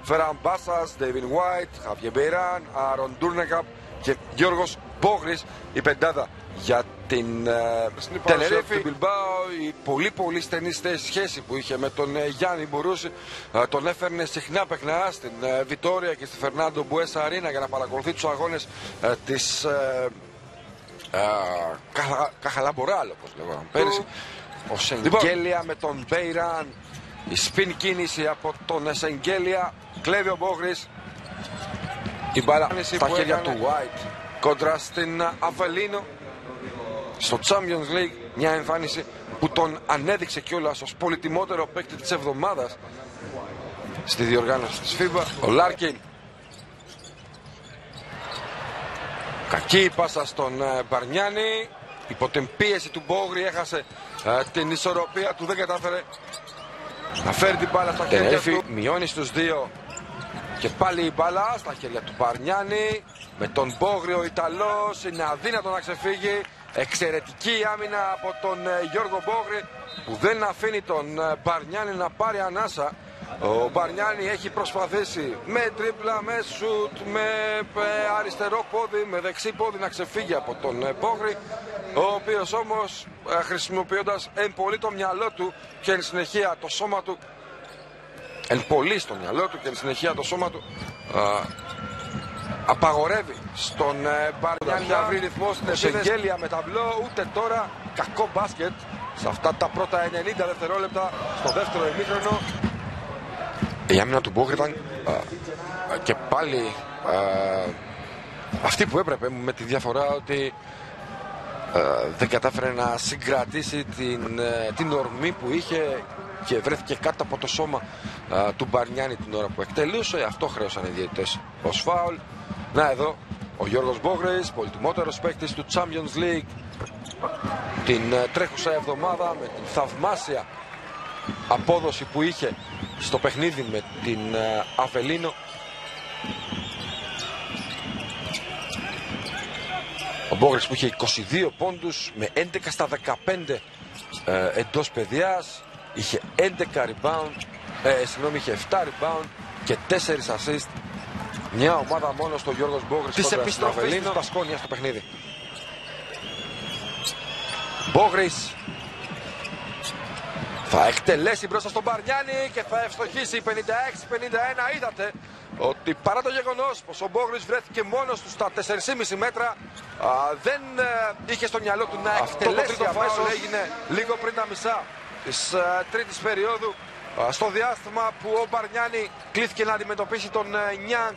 Φεράν Μπάσας, Ντέιβιν White, Χαβιέ Μπεϊράν, Άρον Ντούρνεκαπ και Γιώργος Μπόγρης. Η πεντάδα για την Τενερίφη του Μπιλμπάο. Η πολύ στενή σχέση που είχε με τον Γιάννη Μπουρούση τον έφερνε συχνά παιχνά στην Βιτόρια και στη Φερνάντο Μπουέσα Αρίνα για να παρακολουθεί τους αγώνες της Καχαλαμποράλ, όπως λέγονταν πέρυσι. Ο Σεγγέλια με τον Μπεϊράν. Η σπιν κίνηση από τον Σεγγέλια. Κλέβει ο Μπόγρης. Η μπάλα στα χέρια του White κόντρα στην Αβελίνο. Στο Champions League, μια εμφάνιση που τον ανέδειξε κιόλας ως πολυτιμότερο παίκτη της εβδομάδας στη διοργάνωση της FIBA. Ο Λάρκιν. Κακή η πάσα στον Μπαρνιάνη. Υπό την πίεση του Μπόγρη έχασε την ισορροπία του, δεν κατάφερε να φέρει την μπάλα στα χέρια του. Μειώνει στους δύο και πάλι η μπάλα στα χέρια του Μπαρνιάνη. Με τον Μπόγρη ο Ιταλός είναι αδύνατο να ξεφύγει. Εξαιρετική άμυνα από τον Γιώργο Μπόγρη που δεν αφήνει τον Μπαρνιάνη να πάρει ανάσα. Ο Μπαρνιάνη έχει προσπαθήσει με τρίπλα, με σουτ, με αριστερό πόδι, με δεξί πόδι να ξεφύγει από τον Μπόγρη, ο οποίος όμως χρησιμοποιώντας εν πολύ το μυαλό του και εν συνεχεία το σώμα του, εν πολύ στο μυαλό του και εν συνεχεία το σώμα του, απαγορεύει στον Μπαρνιάνη να βρει ρυθμό στην Σεγγέλια με ταμπλό. Ούτε τώρα, κακό μπάσκετ σε αυτά τα πρώτα 90 δευτερόλεπτα στο δεύτερο ημίχρονο. Η άμυνα του Μπόγρη ήταν και πάλι αυτή που έπρεπε, με τη διαφορά ότι δεν κατάφερε να συγκρατήσει την ορμή που είχε και βρέθηκε κάτω από το σώμα του Μπαρνιάνη την ώρα που εκτελούσε. Αυτό χρέωσαν οι διαιτητές ως φάουλ. Να εδώ ο Γιώργος Μπόγρης, πολυτιμότερος παίκτης του Champions League την τρέχουσα εβδομάδα, με την θαυμάσια απόδοση που είχε στο παιχνίδι με την Αβελίνο. Ο Μπόγρης που είχε 22 πόντους με 11 στα 15 εντός παιδιάς, είχε 11 rebound, είχε 7 rebound και 4 assist. Μια ομάδα μόνο στο Γιώργος Μπόγρης της επιστροφής της Μπασκόνια στο παιχνίδι. Μπόγρης θα εκτελέσει μπροστά στον Μπαρνιάνη και θα ευστοχίσει 56-51. Είδατε ότι παρά το γεγονός πως ο Μπόγρης βρέθηκε μόνος του στα 4,5 μέτρα, δεν είχε στο μυαλό του να εκτελέσει. Αυτό το φάουλ έγινε λίγο πριν τα μισά της τρίτης περίοδου, στο διάστημα που ο Μπαρνιάνη κλήθηκε να αντιμετωπίσει τον Νιάνγκ.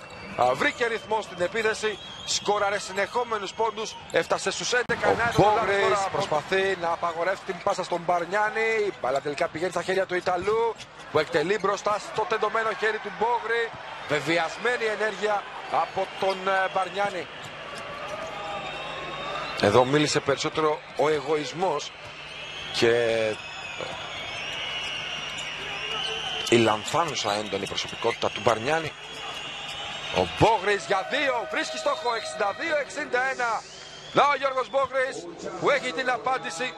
Βρήκε ρυθμό στην επίθεση, σκόραρε συνεχόμενους πόντους, έφτασε στους 11. Ο Μπόγρης προσπαθεί να απαγορεύσει την πάσα στον Μπαρνιάνη. Η μπάλα τελικά πηγαίνει στα χέρια του Ιταλού που εκτελεί μπροστά στο τεντωμένο χέρι του Μπόγρη. Βεβαιασμένη ενέργεια από τον Μπαρνιάνη. Εδώ μίλησε περισσότερο ο εγωισμός και η λανθάνουσα έντονη προσωπικότητα του Μπαρνιάνη. Ο Μπόγρης για 2 βρίσκει στόχο, 62-61. Να ο Γιώργος Μπόγρης που έχει την απάντηση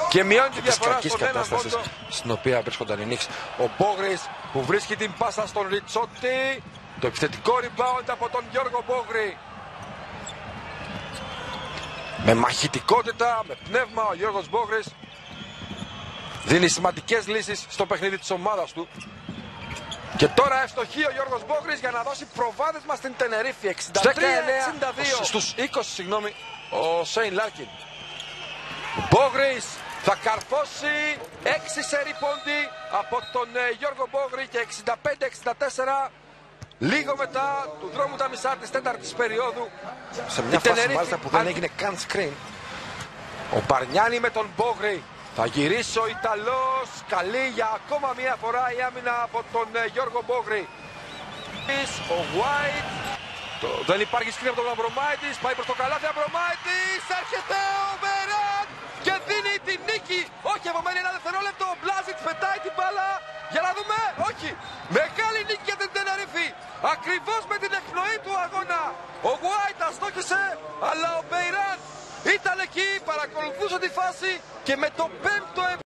και μειώνει τη διαφορά στον ένα πόντο στην οποία βρίσκονταν οι Knicks. Ο Μπόγρης που βρίσκει την πάσα στον Ριτσότη. Το επιθετικό rebound από τον Γιώργο Μπόγρη. Με μαχητικότητα, με πνεύμα, ο Γιώργος Μπόγρης δίνει σημαντικές λύσεις στο παιχνίδι της ομάδας του. Και τώρα ευστοχεί ο Γιώργος Μπόγρης για να δώσει προβάδισμα στην Τενερίφη. 63-62. Στους 20, ο Σέιν Λάρκιν. Ο Μπόγρης θα καρφώσει 6 σερί πόντι από τον Γιώργο Μπόγρη και 65-64. Λίγο μετά του δρόμου τα μισά της τέταρτης περίοδου. Σε μια φάση μάλιστα που δεν έγινε καν screen. Ο Μπαρνιάνη με τον Μπόγρη. Θα γυρίσει ο Ιταλός, καλή για ακόμα μία φορά η άμυνα από τον Γιώργο Μπόγρη. Ο White, δεν υπάρχει σκριν από τον Αμπρομάιτης, πάει προς το καλάθι Αμπρομάιτης, έρχεται ο Μπεϊράν και δίνει την νίκη. Όχι, απομένει ένα δευτερόλεπτο, ο Μπλάζιτς πετάει την μπάλα, για να δούμε, όχι. Μεγάλη νίκη για την Τενερίφη, ακριβώς με την εκπνοή του αγώνα. Ο White αστόχησε, αλλά ο Μπεϊράν ήταν εκεί, παρακολουθούσε τη φάση και με το 5ο